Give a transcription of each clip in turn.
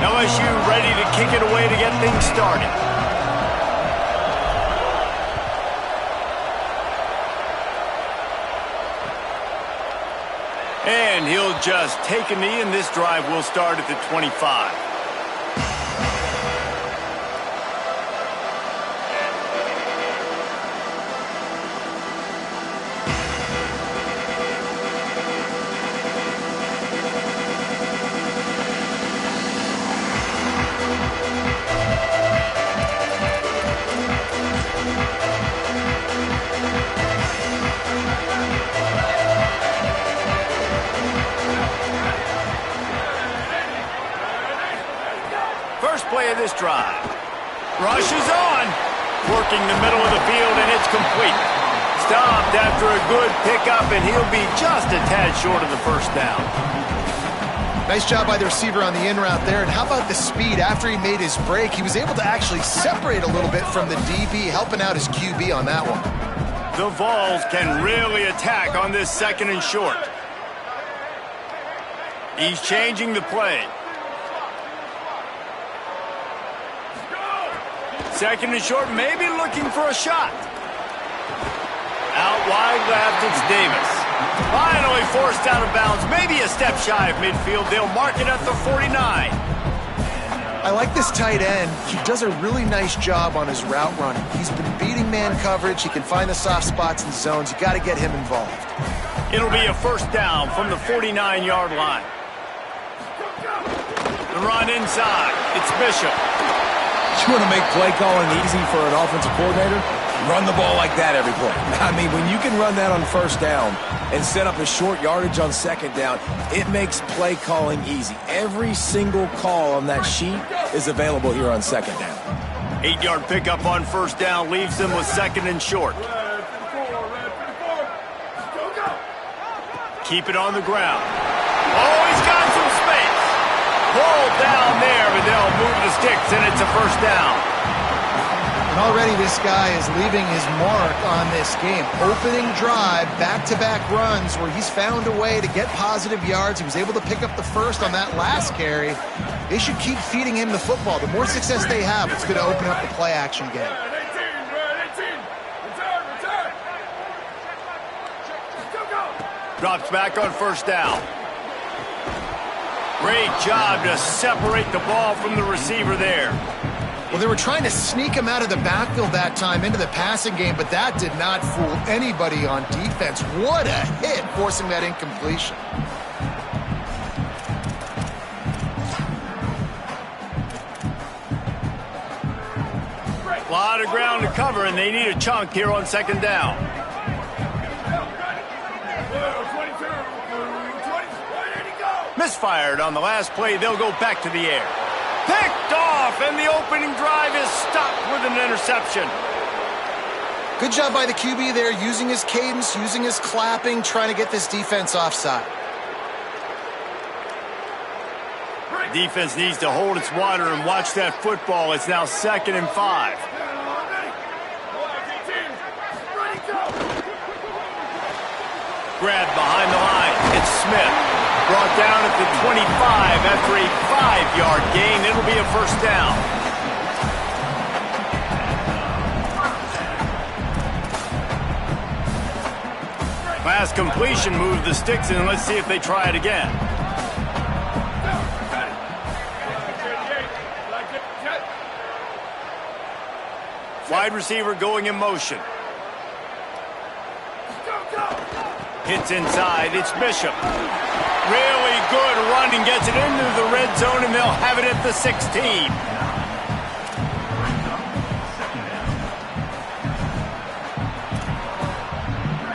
LSU ready to kick it away to get things started. And he'll just take a knee, and this drive will start at the 25. First play of this drive. Rush is on. Working the middle of the field, and it's complete. Stopped after a good pickup, and he'll be just a tad short of the first down. Nice job by the receiver on the in route there. And how about the speed? After he made his break, he was able to actually separate a little bit from the DB, helping out his QB on that one. The Vols can really attack on this second and short. He's changing the play. Second and short, maybe looking for a shot. Out wide left, it's Davis. Finally forced out of bounds, maybe a step shy of midfield. They'll mark it at the 49. I like this tight end. He does a really nice job on his route running. He's been beating man coverage. He can find the soft spots and zones. You got to get him involved. It'll be a first down from the 49-yard line. The run inside. It's Bishop. You want to make play calling easy for an offensive coordinator? Run the ball like that every play. I mean, when you can run that on first down and set up a short yardage on second down, it makes play calling easy. Every single call on that sheet is available here on second down. 8-yard pickup on first down leaves them with second and short. Keep it on the ground. Oh, he's got some space. Pulled down there, but they'll move the sticks, and it's a first down. And already this guy is leaving his mark on this game. Opening drive, back-to-back runs where he's found a way to get positive yards. He was able to pick up the first on that last carry. They should keep feeding him the football. The more success they have, it's going to open up the play-action game. Drops back on first down. Great job to separate the ball from the receiver there. Well, they were trying to sneak him out of the backfield that time into the passing game, but that did not fool anybody on defense. What a hit, forcing that incompletion. A lot of ground to cover, and they need a chunk here on second down. Misfired on the last play. They'll go back to the air. Picked off, and the opening drive is stopped with an interception. Good job by the QB there, using his cadence, using his clapping, trying to get this defense offside. Defense needs to hold its water and watch that football. It's now 2nd and 5. Grabbed behind the line. It's Smith. Brought down at the 25 after a 5-yard gain. It'll be a first down. Last completion moved the sticks in. Let's see if they try it again. Wide receiver going in motion. Hits inside. It's Bishop. Really good running. Gets it into the red zone, and they'll have it at the 16.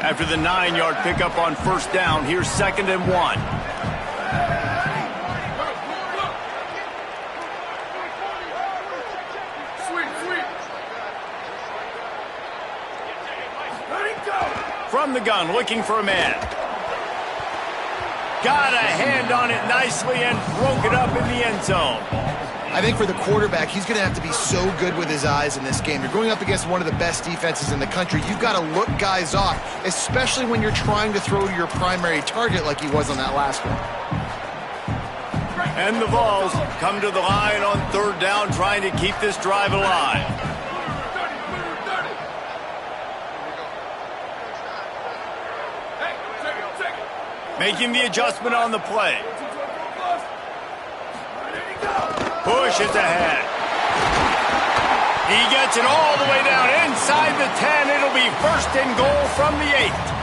After the 9-yard pickup on first down, here's 2nd and 1. From the gun, looking for a man. Got a hand on it nicely and broke it up in the end zone. I think for the quarterback, he's going to have to be so good with his eyes in this game. You're going up against one of the best defenses in the country. You've got to look guys off, especially when you're trying to throw to your primary target like he was on that last one. And the Vols come to the line on third down, trying to keep this drive alive. Making the adjustment on the play. Push is ahead. He gets it all the way down inside the 10. It'll be first and goal from the 8.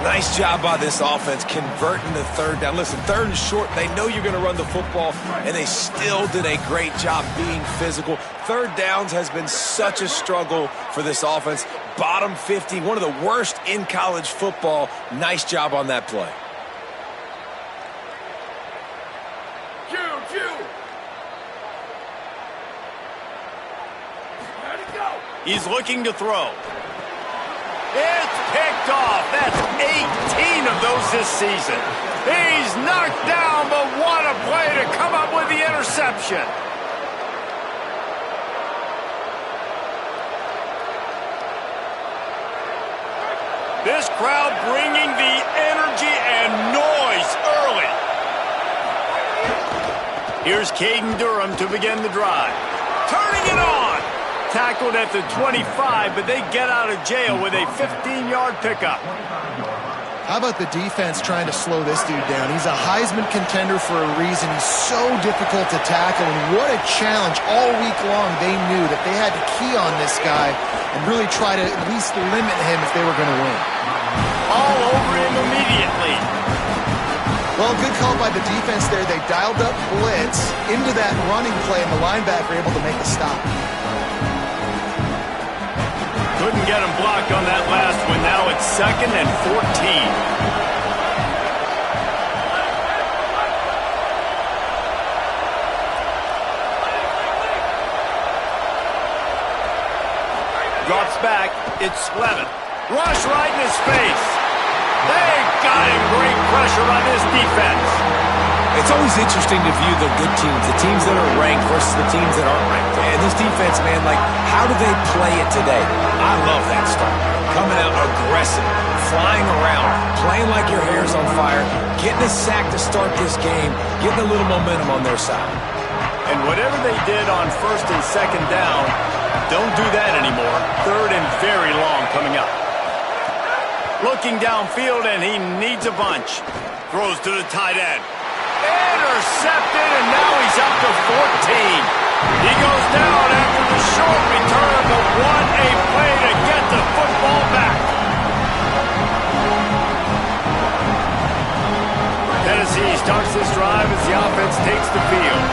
Nice job by this offense converting the third down. Listen, third and short, they know you're going to run the football, and they still did a great job being physical. Third downs has been such a struggle for this offense. Bottom 50, one of the worst in college football. Nice job on that play. He's looking to throw. It's picked off. That's 18 of those this season. He's knocked down, but what a play to come up with the interception. This crowd bringing the energy and noise early. Here's Caden Durham to begin the drive. Turning it on. Tackled at the 25, but they get out of jail with a 15-yard pickup. How about the defense trying to slow this dude down? He's a Heisman contender for a reason. He's so difficult to tackle, and what a challenge. All week long, they knew that they had to key on this guy and really try to at least limit him if they were going to win. All over him immediately. Well, good call by the defense there. They dialed up blitz into that running play, and the linebacker able to make a stop. Couldn't get him blocked on that last one. Now it's 2nd and 14. Drops back. It's Slevin. Rush right in his face. They got him. Great pressure on this defense. It's always interesting to view the good teams, the teams that are ranked versus the teams that aren't ranked. And this defense, man, like, how do they play it today? I love that start. Coming out aggressive, flying around, playing like your hair's on fire, getting a sack to start this game, getting a little momentum on their side. And whatever they did on 1st and 2nd down, don't do that anymore. 3rd and very long coming up. Looking downfield, and he needs a bunch. Throws to the tight end. Intercepted, and now he's up to 14. He goes down after the short return, but what a play to get the football back. Tennessee starts this drive as the offense takes the field.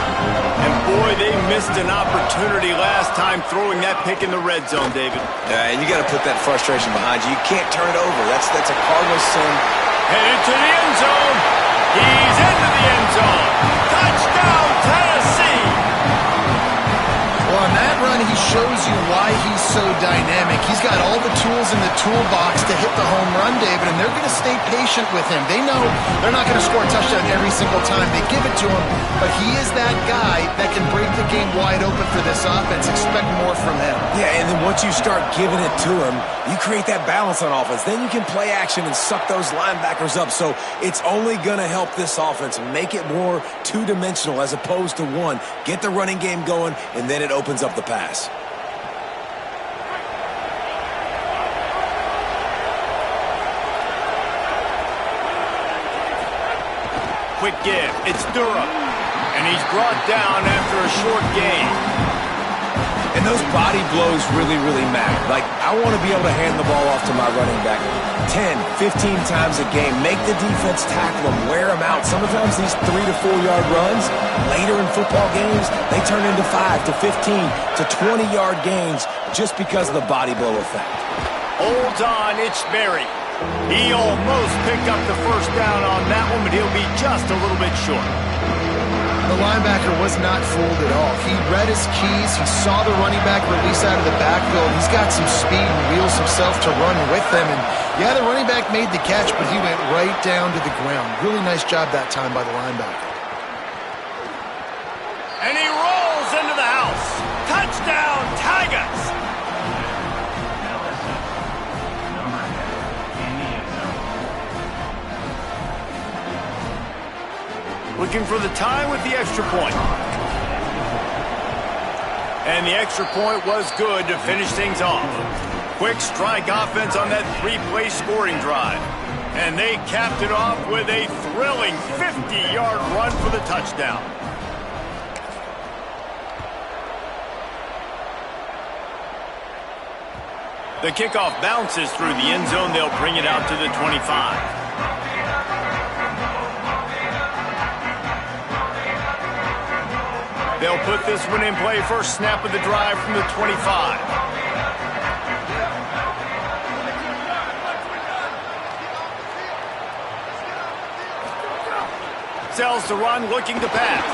And boy, they missed an opportunity last time throwing that pick in the red zone, David. And you got to put that frustration behind you. You can't turn it over. That's a Cardinals sin. Headed to the end zone. He's into the end zone. Touchdown, Tennessee. Well, on that run, he shows you why he's so dynamic. He's got all the tools in the toolbox to hit the home run, David, and they're going to stay patient with him. They know they're not going to score a touchdown every single time they give it to him, but he is that guy that can break the game wide open for this offense. Expect more from him. Yeah, and then once you start giving it to him, you create that balance on offense. Then you can play action and suck those linebackers up. So it's only going to help this offense make it more two-dimensional as opposed to one. Get the running game going, and then it opens up the pass. Quick give. It's Durham. And he's brought down after a short gain. And those body blows really, really matter. Like, I want to be able to hand the ball off to my running back 10, 15 times a game. Make the defense tackle them, wear them out. Sometimes these 3 to 4 yard runs, later in football games, they turn into 5 to 15 to 20-yard gains just because of the body blow effect. Holds on, it's Berry. He almost picked up the first down on that one, but he'll be just a little bit short. The linebacker was not fooled at all. He read his keys. He saw the running back release out of the backfield. He's got some speed and wheels himself to run with them. And yeah, the running back made the catch, but he went right down to the ground. Really nice job that time by the linebacker. And he rolls into the house. Touchdown, Tigers! looking for the tie with the extra point. And the extra point was good to finish things off. Quick strike offense on that three-play scoring drive. And they capped it off with a thrilling 50-yard run for the touchdown. The kickoff bounces through the end zone. They'll bring it out to the 25. They'll put this one in play. First snap of the drive from the 25. Sells the run, looking to pass.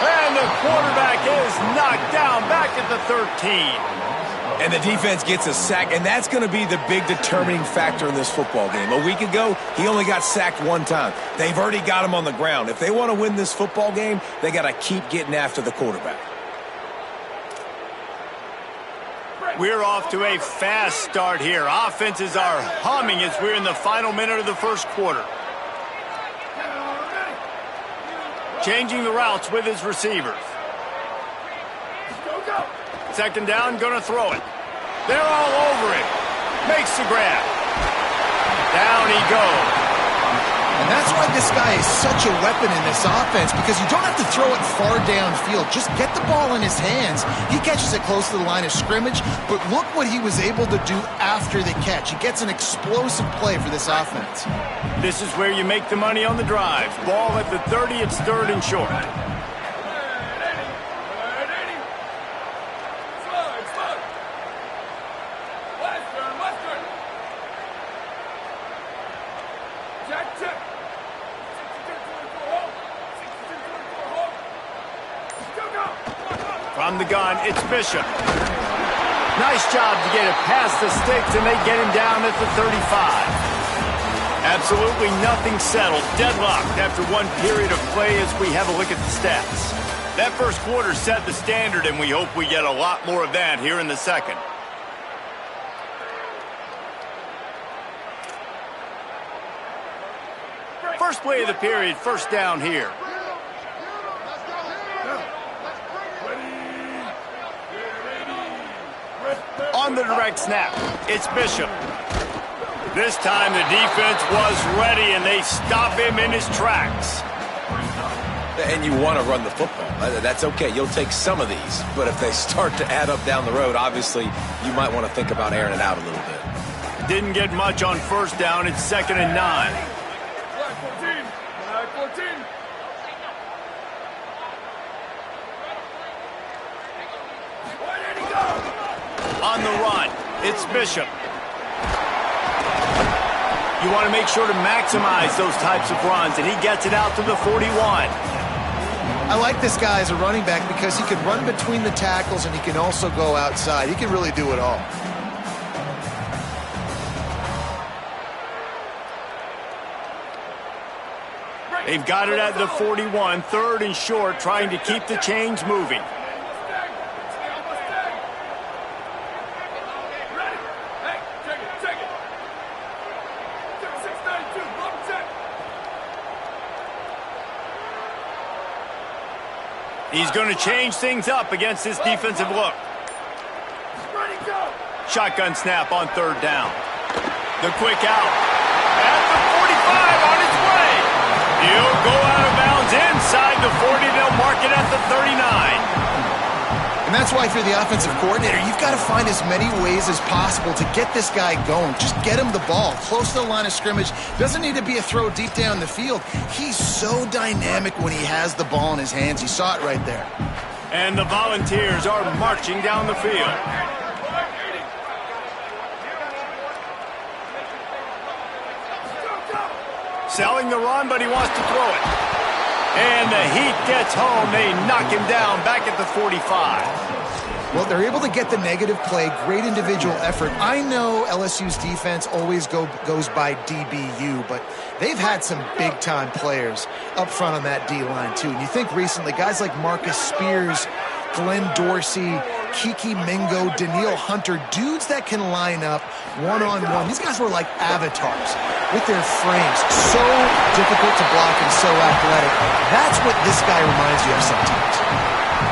And the quarterback is knocked down back at the 13. And the defense gets a sack, and that's going to be the big determining factor in this football game. A week ago, he only got sacked one time. They've already got him on the ground. If they want to win this football game, they got to keep getting after the quarterback. We're off to a fast start here. Offenses are humming as we're in the final minute of the first quarter. Changing the routes with his receivers. Second down, going to throw it. They're all over him. Makes the grab. Down he goes. And that's why this guy is such a weapon in this offense, because you don't have to throw it far downfield. Just get the ball in his hands. He catches it close to the line of scrimmage, but look what he was able to do after the catch. He gets an explosive play for this offense. This is where you make the money on the drive. Ball at the 30, it's third and short. From the gun, it's Bishop. Nice job to get it past the sticks, and they get him down at the 35. Absolutely nothing settled. Deadlocked after one period of play as we have a look at the stats. That first quarter set the standard, and we hope we get a lot more of that here in the second. First play of the period, first down here. On the direct snap, it's Bishop. This time the defense was ready, and they stop him in his tracks. And you want to run the football. That's okay. You'll take some of these. But if they start to add up down the road, obviously you might want to think about airing it out a little bit. Didn't get much on first down. It's 2nd and 9. On the run, it's Bishop. You want to make sure to maximize those types of runs, and he gets it out to the 41. I like this guy as a running back because he can run between the tackles and he can also go outside. He can really do it all. They've got it at the 41, third and short, trying to keep the chains moving. He's going to change things up against this defensive look. Shotgun snap on third down. The quick out. At the 45 on its way. He'll go out of bounds inside the 40. They'll mark it at the 39. And that's why, if you're the offensive coordinator, you've got to find as many ways as possible to get this guy going. Just get him the ball close to the line of scrimmage. Doesn't need to be a throw deep down the field. He's so dynamic when he has the ball in his hands. You saw it right there. And the Volunteers are marching down the field. Selling the run, but he wants to throw it. And the heat gets home. They knock him down back at the 45. Well, they're able to get the negative play, great individual effort. I know LSU's defense always goes by DBU, but they've had some big-time players up front on that D-line, too. And you think recently, guys like Marcus Spears, Glenn Dorsey, Kiki Mingo, Daniil Hunter, dudes that can line up one-on-one. These guys were like avatars with their frames. So difficult to block and so athletic. That's what this guy reminds you of sometimes.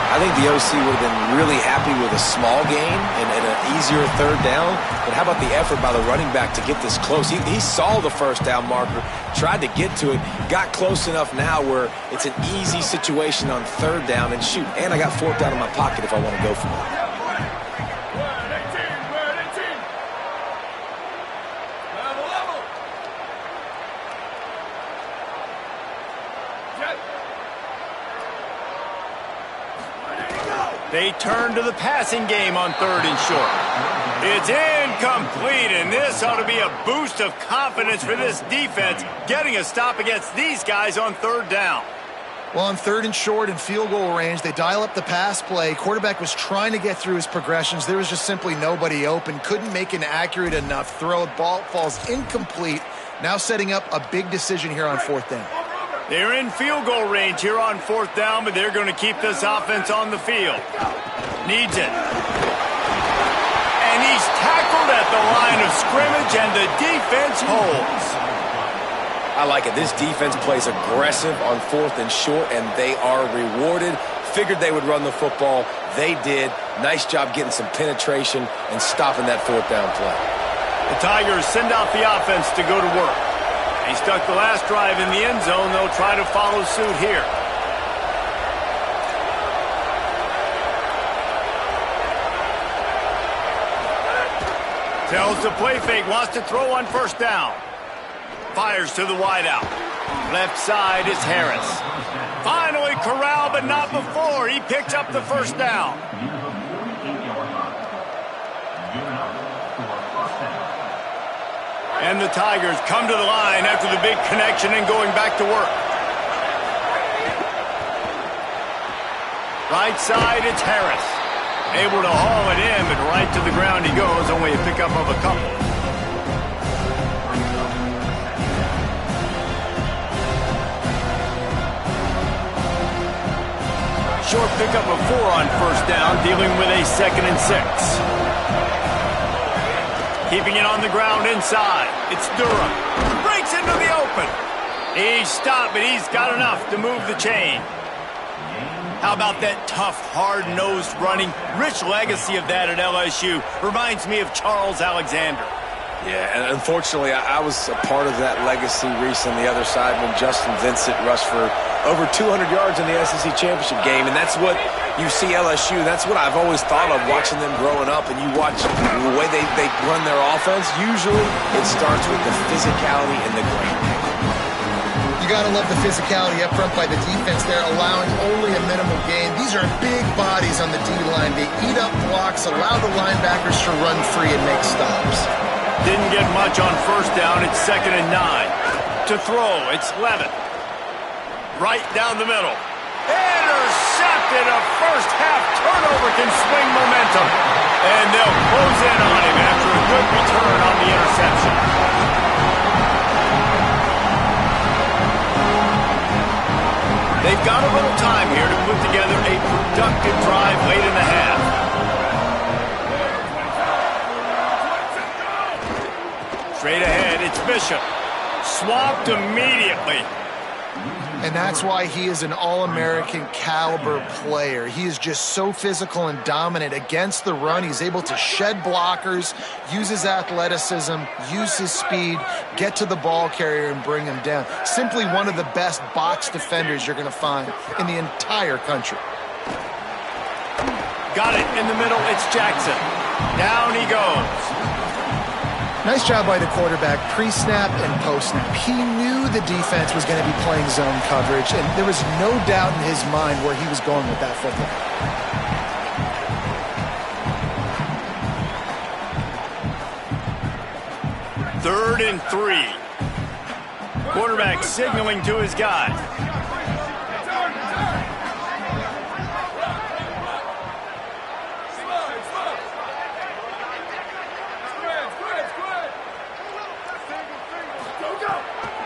I think the OC would have been really happy with a small gain and an easier third down. But how about the effort by the running back to get this close? He saw the first down marker, tried to get to it, got close enough now where it's an easy situation on third down and shoot. And I got fourth down in my pocket if I want to go for it. They turn to the passing game on third and short. It's incomplete, and this ought to be a boost of confidence for this defense, getting a stop against these guys on third down. Well, on third and short and field goal range, they dial up the pass play. Quarterback was trying to get through his progressions. There was just simply nobody open. Couldn't make an accurate enough throw. The ball falls incomplete. Now setting up a big decision here on fourth down. They're in field goal range here on fourth down, but they're going to keep this offense on the field. Needs it. And he's tackled at the line of scrimmage, and the defense holds. I like it. This defense plays aggressive on fourth and short, and they are rewarded. Figured they would run the football. They did. Nice job getting some penetration and stopping that fourth down play. The Tigers send out the offense to go to work. He stuck the last drive in the end zone. They'll try to follow suit here. Tells the play fake, wants to throw on first down. Fires to the wideout. Left side is Harris. Finally corralled, but not before. He picks up the first down. And the Tigers come to the line after the big connection and going back to work. Right side, it's Harris. Able to haul it in, but right to the ground he goes. Only a pickup of a couple. Short pickup of 4 on first down, dealing with a 2nd and 6. Keeping it on the ground inside. It's Durham. Breaks into the open. He's stopped, but he's got enough to move the chain. How about that tough, hard-nosed running? Rich legacy of that at LSU. Reminds me of Charles Alexander. Yeah, and unfortunately, I was a part of that legacy, Reese, on the other side when Justin Vincent rushed for over 200 yards in the SEC championship game, and that's what you see LSU. That's what I've always thought of watching them growing up, and you watch the way they run their offense. Usually, it starts with the physicality and the ground. You got to love the physicality up front by the defense there, allowing only a minimal gain. These are big bodies on the D-line. They eat up blocks, allow the linebackers to run free and make stops. Didn't get much on first down. It's 2nd and 9. To throw, it's Levitt. Right down the middle. Intercepted. A first-half turnover can swing momentum. And they'll close in on him after a good return on the interception. They've got a little time here to put together a productive drive late in the half. Straight ahead, it's Bishop. Swamped immediately. And that's why he is an All-American caliber player. He is just so physical and dominant against the run. He's able to shed blockers, use his athleticism, use his speed, get to the ball carrier and bring him down. Simply one of the best box defenders you're going to find in the entire country. Got it in the middle. It's Jackson. Down he goes. Nice job by the quarterback, pre-snap and post-snap. He knew the defense was going to be playing zone coverage, and there was no doubt in his mind where he was going with that football. 3rd and 3. Quarterback signaling to his guy.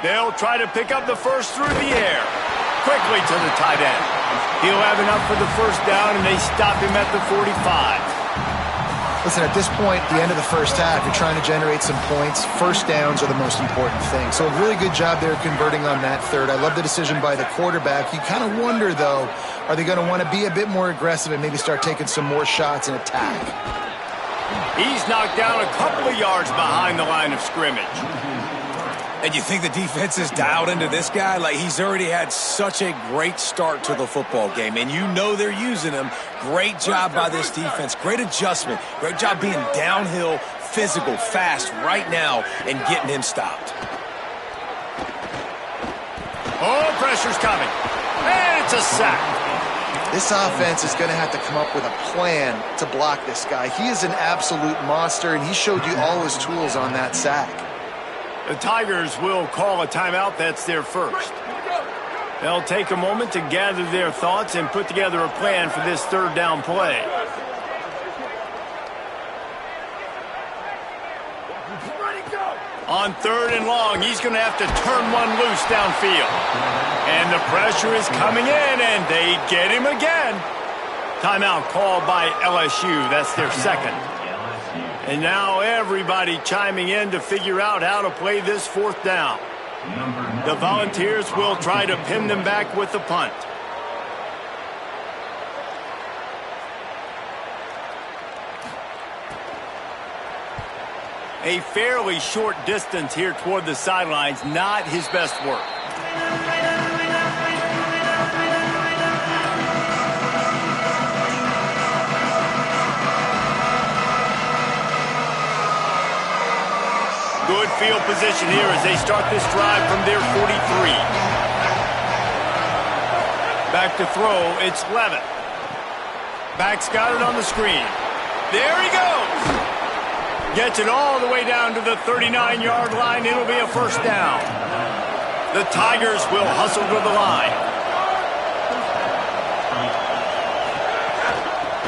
They'll try to pick up the first through the air. Quickly to the tight end. He'll have enough for the first down, and they stop him at the 45. Listen, at this point, the end of the first half, you're trying to generate some points. First downs are the most important thing. So a really good job there converting on that third. I love the decision by the quarterback. You kind of wonder, though, are they going to want to be a bit more aggressive and maybe start taking some more shots and attack? He's knocked down a couple of yards behind the line of scrimmage. And you think the defense is dialed into this guy? Like, he's already had such a great start to the football game, and you know they're using him. Great job by this defense. Great adjustment. Great job being downhill, physical, fast right now, and getting him stopped. Oh, pressure's coming. And it's a sack. This offense is going to have to come up with a plan to block this guy. He is an absolute monster, and he showed you all his tools on that sack. The Tigers will call a timeout. That's their first. They'll take a moment to gather their thoughts and put together a plan for this third down play. On third and long, he's going to have to turn one loose downfield. And the pressure is coming in, and they get him again. Timeout called by LSU. That's their second. And now everybody chiming in to figure out how to play this fourth down. The Volunteers will try to pin them back with the punt. A fairly short distance here toward the sidelines, not his best work. Good field position here as they start this drive from their 43. Back to throw, it's Levitt. Back's got it on the screen. There he goes. Gets it all the way down to the 39-yard line. It'll be a first down. The Tigers will hustle to the line.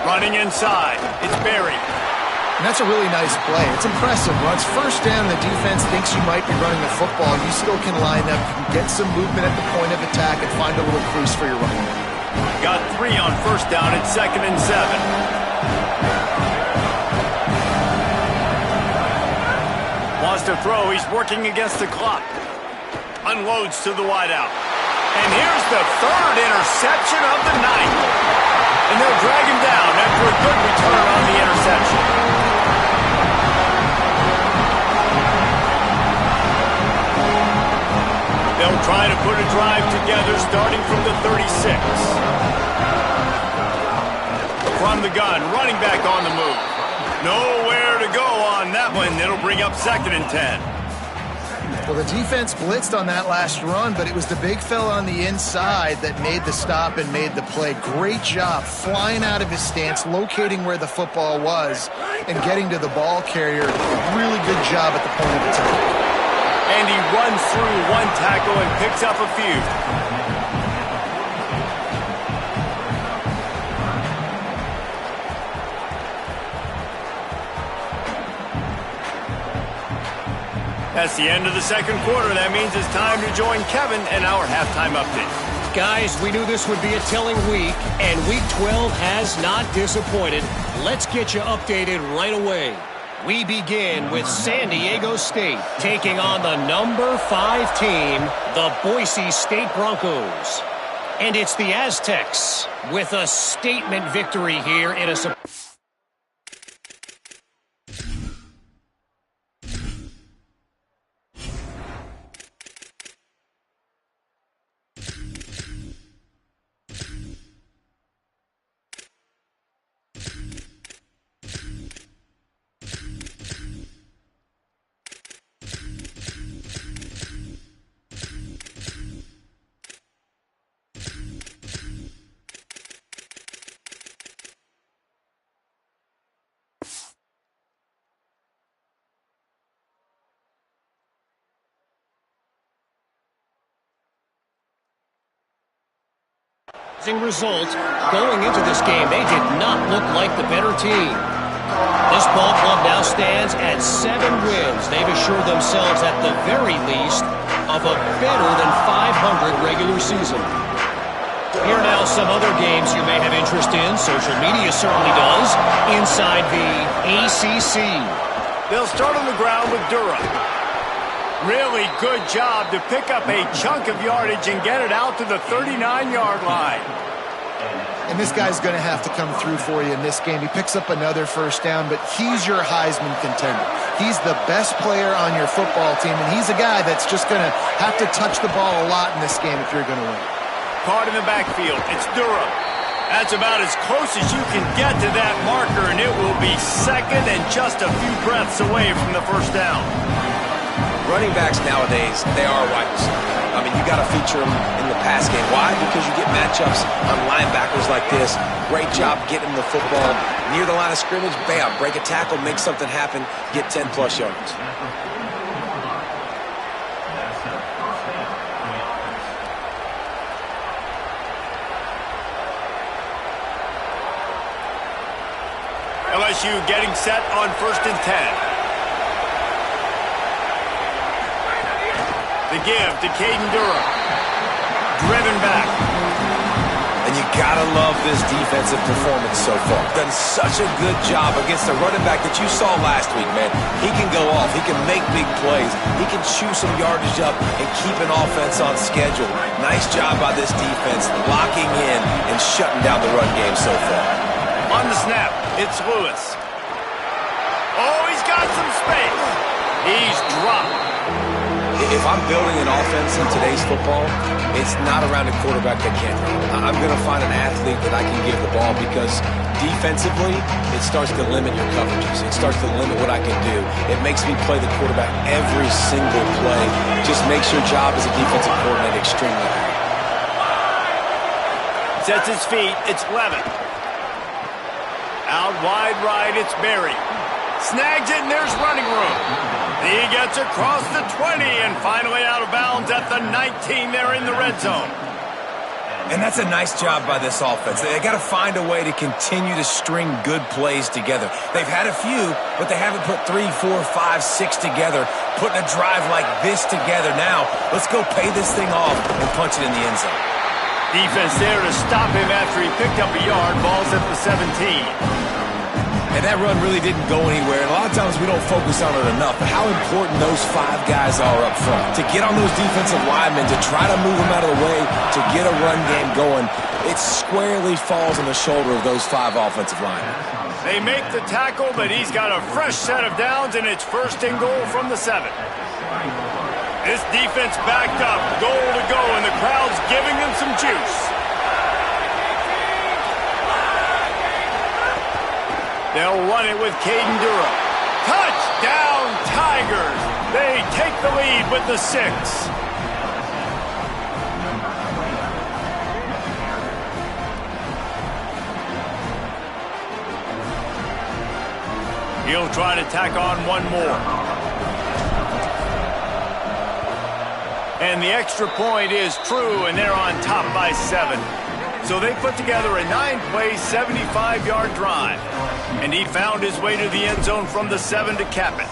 Running inside, it's Berry. And that's a really nice play. It's impressive. Once first down, the defense thinks you might be running the football. You still can line up, you can get some movement at the point of attack and find a little crease for your running back. Got 3 on first down at 2nd and 7. Wants to throw. He's working against the clock. Unloads to the wideout. And here's the third interception of the night. And they'll drag him down after a good return on the interception. They'll try to put a drive together starting from the 36. From the gun, running back on the move. Nowhere to go on that one. It'll bring up 2nd and 10. Well, the defense blitzed on that last run, but it was the big fella on the inside that made the stop and made the play. Great job flying out of his stance, locating where the football was, and getting to the ball carrier. Really good job at the point of attack. And he runs through one tackle and picks up a few. That's the end of the second quarter. That means it's time to join Kevin and our halftime update. Guys, we knew this would be a telling week, and Week 12 has not disappointed. Let's get you updated right away. We begin with San Diego State taking on the number 5 team, the Boise State Broncos. And it's the Aztecs with a statement victory here in a... result, going into this game, they did not look like the better team. This ball club now stands at 7 wins. They've assured themselves at the very least of a better than 500 regular season. Here now some other games you may have interest in. Social media certainly does. Inside the ACC. They'll start on the ground with Durham. Really good job to pick up a chunk of yardage and get it out to the 39-yard line. And this guy's going to have to come through for you in this game. He picks up another first down, but he's your Heisman contender. He's the best player on your football team, and he's a guy that's just going to have to touch the ball a lot in this game if you're going to win. Caught in the backfield. It's Durham. That's about as close as you can get to that marker, and it will be second and just a few breaths away from the first down. Running backs nowadays, they are wide receivers. I mean, you got to feature them in the pass game. Why? Because you get matchups on linebackers like this. Great job getting the football near the line of scrimmage. Bam, break a tackle, make something happen, get 10-plus yards. LSU getting set on 1st and 10. The give to Caden Durham. Driven back. And you gotta love this defensive performance so far. Done such a good job against the running back that you saw last week, man. He can go off. He can make big plays. He can chew some yardage up and keep an offense on schedule. Nice job by this defense locking in and shutting down the run game so far. On the snap, it's Lewis. Oh, he's got some space. He's dropped. If I'm building an offense in today's football, it's not around a quarterback that can't run. I'm going to find an athlete that I can give the ball because defensively, it starts to limit your coverages. It starts to limit what I can do. It makes me play the quarterback every single play. Just makes your job as a defensive coordinator extremely hard. Sets his feet, it's Levin. Out wide right, it's Berry. Snags it, and there's running room. He gets across the 20 and finally out of bounds at the 19 there in the red zone. And that's a nice job by this offense. They got to find a way to continue to string good plays together. They've had a few, but they haven't put 3, 4, 5, 6 together, putting a drive like this together. Now, let's go pay this thing off and punch it in the end zone. Defense there to stop him after he picked up a yard. Ball's at the 17. And that run really didn't go anywhere. And a lot of times we don't focus on it enough. But how important those 5 guys are up front. To get on those defensive linemen, to try to move them out of the way, to get a run game going, it squarely falls on the shoulder of those 5 offensive linemen. They make the tackle, but he's got a fresh set of downs, and it's 1st and goal from the 7. This defense backed up, goal to go, and the crowd's giving them some juice. They'll run it with Caden Durham. Touchdown, Tigers! They take the lead with the 6. He'll try to tack on one more. And the extra point is true, and they're on top by 7. So they put together a 9-play, 75-yard drive. And he found his way to the end zone from the 7 to cap it.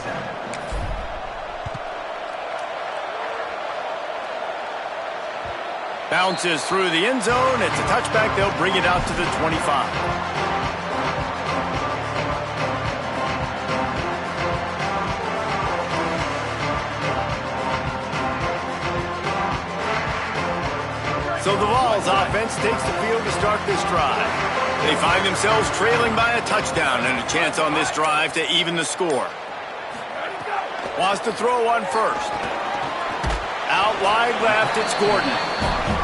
Bounces through the end zone. It's a touchback. They'll bring it out to the 25. So the Vols offense takes the field to start this drive. They find themselves trailing by a touchdown and a chance on this drive to even the score. Wants to throw one first. Out wide left, it's Gordon.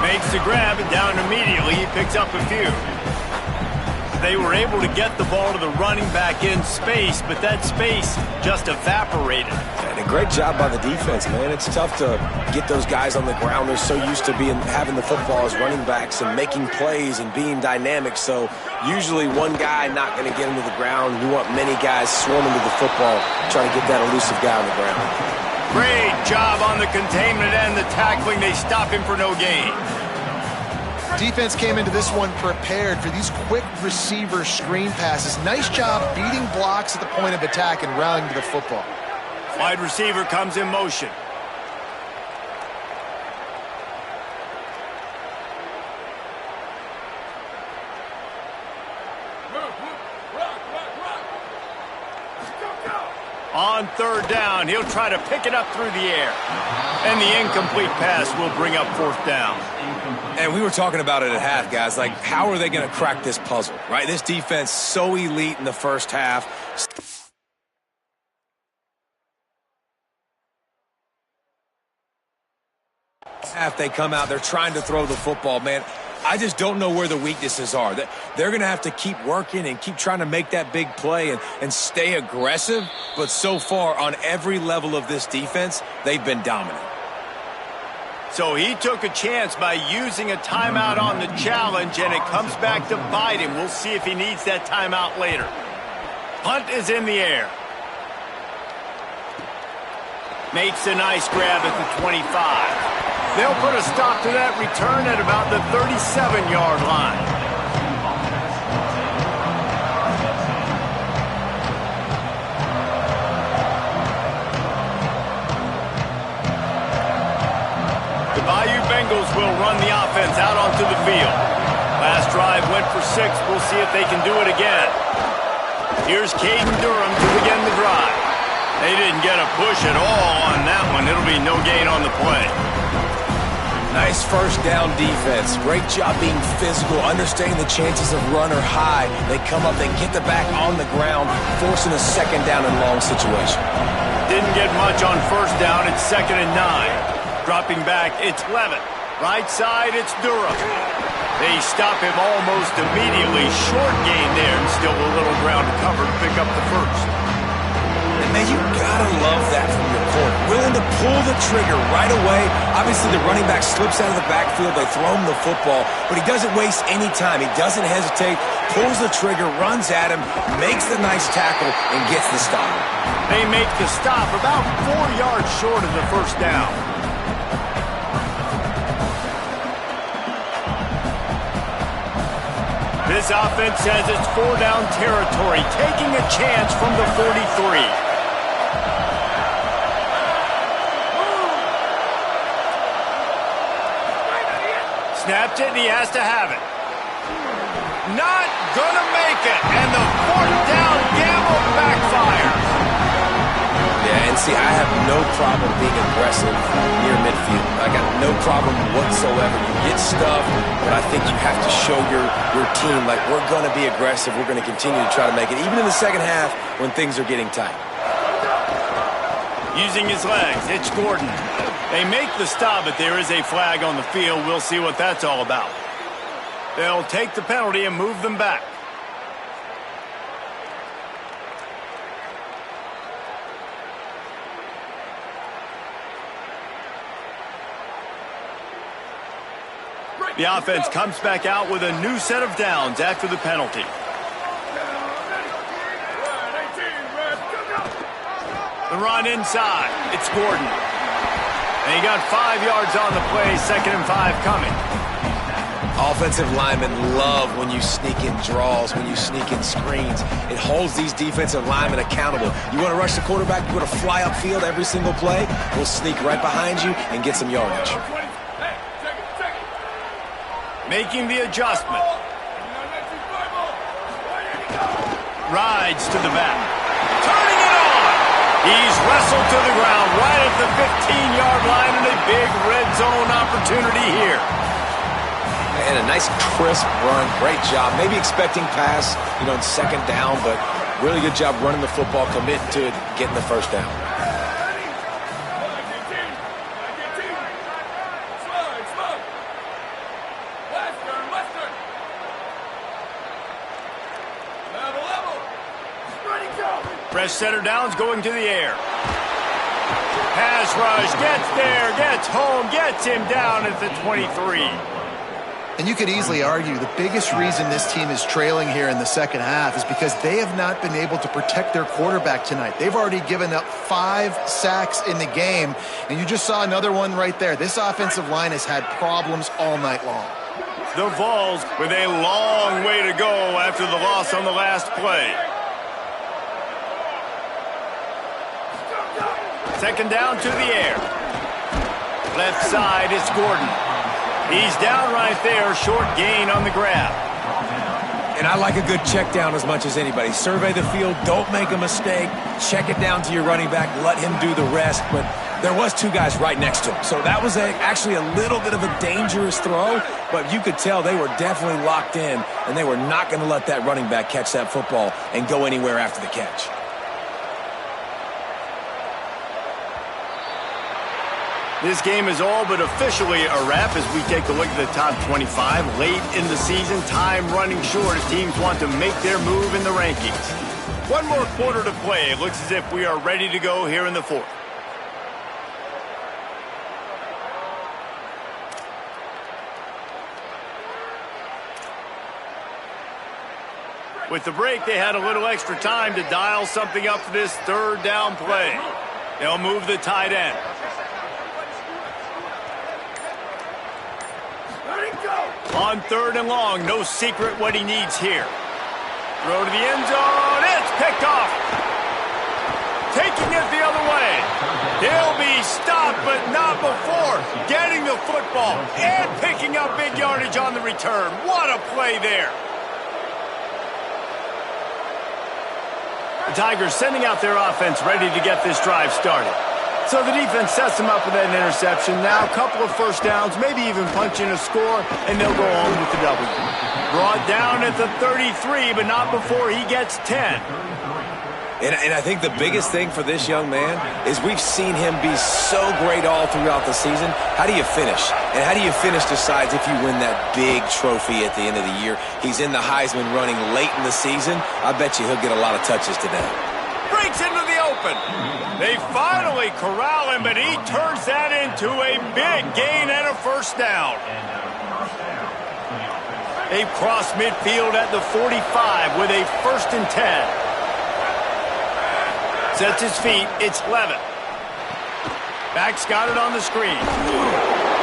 Makes the grab and down immediately. He picks up a few. They were able to get the ball to the running back in space, but that space just evaporated. And a great job by the defense, man. It's tough to get those guys on the ground. They're so used to having the football as running backs and making plays and being dynamic. So usually one guy not going to get him to the ground. You want many guys swarming to the football, trying to get that elusive guy on the ground. Great job on the containment and the tackling. They stop him for no gain. Defense came into this one prepared for these quick receiver screen passes. Nice job beating blocks at the point of attack and rallying to the football. Wide receiver comes in motion. On third down, he'll try to pick it up through the air. And the incomplete pass will bring up fourth down. And we were talking about it at half, guys. Like, how are they going to crack this puzzle, right? This defense so elite in the first half. They come out, they're trying to throw the football, man. I just don't know where the weaknesses are. They're going to have to keep working and keep trying to make that big play and stay aggressive. But so far, on every level of this defense, they've been dominant. So he took a chance by using a timeout on the challenge, and it comes back to bite him. We'll see if he needs that timeout later. Punt is in the air. Makes a nice grab at the 25. They'll put a stop to that return at about the 37-yard line. The Bayou Bengals will run the offense out onto the field. Last drive went for 6. We'll see if they can do it again. Here's Caden Durham to begin the drive. They didn't get a push at all on that one. It'll be no gain on the play. Nice first down defense. Great job being physical, understanding the chances of run are high. They come up, they get the back on the ground, forcing a second down and long situation. Didn't get much on first down. It's 2nd and 9. Dropping back, it's Levitt. Right side, it's Durham. They stop him almost immediately. Short gain there, and still a little ground to cover to pick up the first. And man, you gotta love that from your corner. Willing to pull the trigger right away. Obviously, the running back slips out of the backfield. They throw him the football, but he doesn't waste any time. He doesn't hesitate, pulls the trigger, runs at him, makes the nice tackle, and gets the stop. They make the stop about 4 yards short of the first down. This offense says it's 4-down territory, taking a chance from the 43. Snapped it, and he has to have it. Not gonna make it, and the 4th down gamble backfires. Yeah, and see, I have no problem being aggressive near midfield. I got no problem whatsoever. You get stuffed, but I think you have to show your team, like, we're going to be aggressive. We're going to continue to try to make it, even in the second half when things are getting tight. Using his legs, it's Gordon. They make the stop, but there is a flag on the field. We'll see what that's all about. They'll take the penalty and move them back. The offense comes back out with a new set of downs after the penalty. The run inside. It's Gordon. And he got 5 yards on the play, 2nd and 5 coming. Offensive linemen love when you sneak in draws, when you sneak in screens. It holds these defensive linemen accountable. You want to rush the quarterback, you want to fly upfield every single play, we'll sneak right behind you and get some yardage. Making the adjustment. Rides to the back. Turning it on. He's wrestled to the ground right at the 15-yard line, and a big red zone opportunity here. And a nice crisp run. Great job. Maybe expecting pass, in 2nd down, but really good job running the football, committing to it, getting the first down. Fresh center downs going to the air. Pass rush, gets there, gets home, gets him down at the 23. And you could easily argue the biggest reason this team is trailing here in the second half is because they have not been able to protect their quarterback tonight. They've already given up 5 sacks in the game, and you just saw another one right there. This offensive line has had problems all night long. The Vols with a long way to go after the loss on the last play. 2nd down to the air. Left side, it's Gordon. He's down right there, short gain on the grab. And I like a good check down as much as anybody. Survey the field, don't make a mistake, check it down to your running back, let him do the rest. But there was two guys right next to him. So that was actually a little bit of a dangerous throw, but you could tell they were definitely locked in, and they were not going to let that running back catch that football and go anywhere after the catch. This game is all but officially a wrap as we take a look at the top 25. Late in the season, time running short as teams want to make their move in the rankings. One more quarter to play. It looks as if we are ready to go here in the fourth. With the break, they had a little extra time to dial something up for this third down play. They'll move the tight end. On third and long, no secret what he needs here. Throw to the end zone. It's picked off. Taking it the other way. He'll be stopped, but not before getting the football and picking up big yardage on the return. What a play there. The Tigers sending out their offense ready to get this drive started. So the defense sets them up with that interception. Now a couple of first downs, maybe even punch in a score, and they'll go home with the W. Brought down at the 33, but not before he gets 10. And I think the biggest thing for this young man is we've seen him be so great all throughout the season. How do you finish? And how do you finish decides if you win that big trophy at the end of the year. He's in the Heisman running late in the season. I bet you he'll get a lot of touches today. Breaks into the open. They finally corral him, but he turns that into a big gain and a first down. They've crossed midfield at the 45 with a 1st and 10. Sets his feet. It's Levitt. Back's got it on the screen.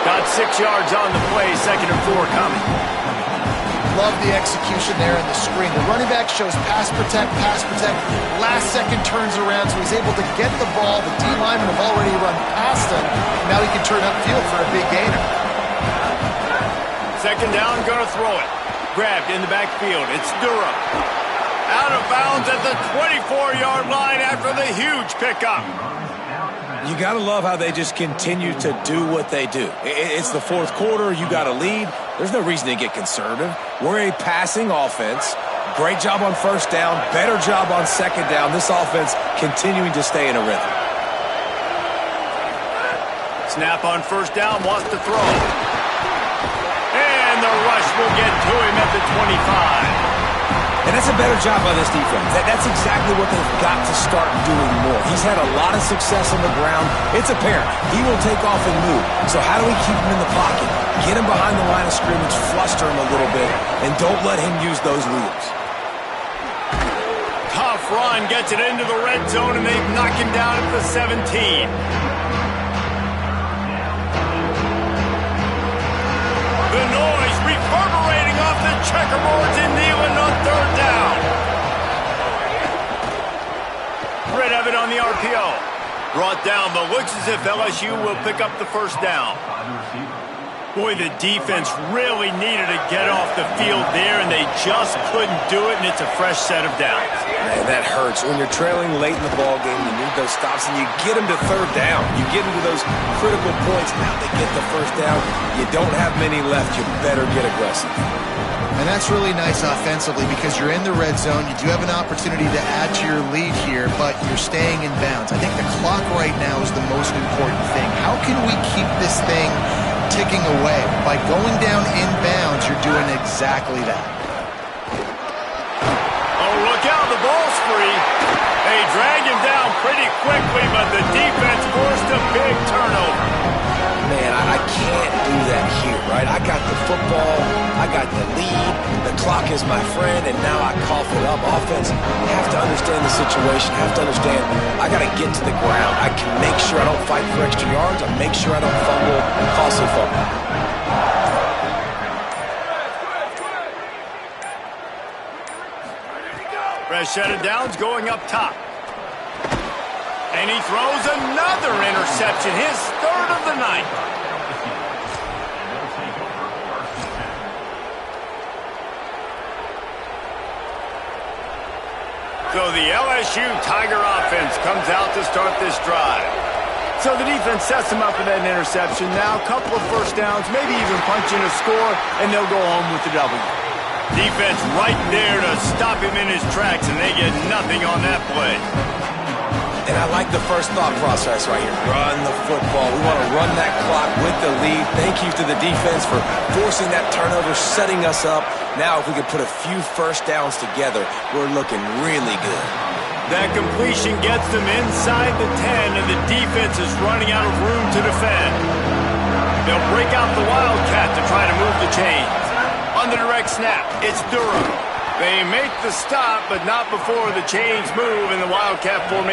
Got 6 yards on the play. 2nd and 4 coming. Love the execution there in the screen. The running back shows pass protect. Last second turns around, so he's able to get the ball. The D linemen have already run past him. Now he can turn upfield for a big gainer. 2nd down, gonna throw it. Grabbed in the backfield. It's Durham. Out of bounds at the 24-yard line after the huge pickup. You got to love how they just continue to do what they do. It's the fourth quarter. You got a lead. There's no reason to get conservative. We're a passing offense. Great job on 1st down. Better job on 2nd down. This offense continuing to stay in a rhythm. Snap on 1st down. Wants to throw. And the rush will get to him at the 25. And that's a better job by this defense. That's exactly what they've got to start doing more. He's had a lot of success on the ground. It's apparent. He will take off and move. So how do we keep him in the pocket? Get him behind the line of scrimmage, fluster him a little bit, and don't let him use those wheels. Tough run, gets it into the red zone, and they've knocked him down at the 17. The noise reverberating off the checkerboards in Neyland on 3rd down. Red Evan on the RPO. Brought down, but looks as if LSU will pick up the 1st down. Boy, the defense really needed to get off the field there, and they just couldn't do it, and it's a fresh set of downs. Man, that hurts. When you're trailing late in the ball game, you need those stops, and you get them to 3rd down. You get into those critical points. Now they get the 1st down. You don't have many left. You better get aggressive. And that's really nice offensively because you're in the red zone. You do have an opportunity to add to your lead here, but you're staying in bounds. I think the clock right now is the most important thing. How can we keep this thing ticking away? By going down in bounds, you're doing exactly that. Oh, look out, the ball's free. They drag him down pretty quickly, but the defense forced a big turnover. Man, I can't do that here, right? I got the football, I got the lead, the clock is my friend, and now I cough it up. Offense, you have to understand the situation, have to understand I got to get to the ground. I can make sure I don't fight for extra yards, I make sure I don't fumble, costly fumble. Fresh set of downs going up top. And he throws another interception, his 3rd of the night. So the LSU Tiger offense comes out to start this drive. So the defense sets them up with that interception. Now a couple of first downs, maybe even punching a score, and they'll go home with the W. Defense right there to stop him in his tracks, and they get nothing on that play. And I like the first thought process right here. Run the football. We want to run that clock with the lead. Thank you to the defense for forcing that turnover, setting us up. Now if we can put a few first downs together, we're looking really good. That completion gets them inside the 10, and the defense is running out of room to defend. They'll break out the Wildcat to try to move the chains. On the direct snap, it's Durham. They make the stop, but not before the chains move in the Wildcat formation.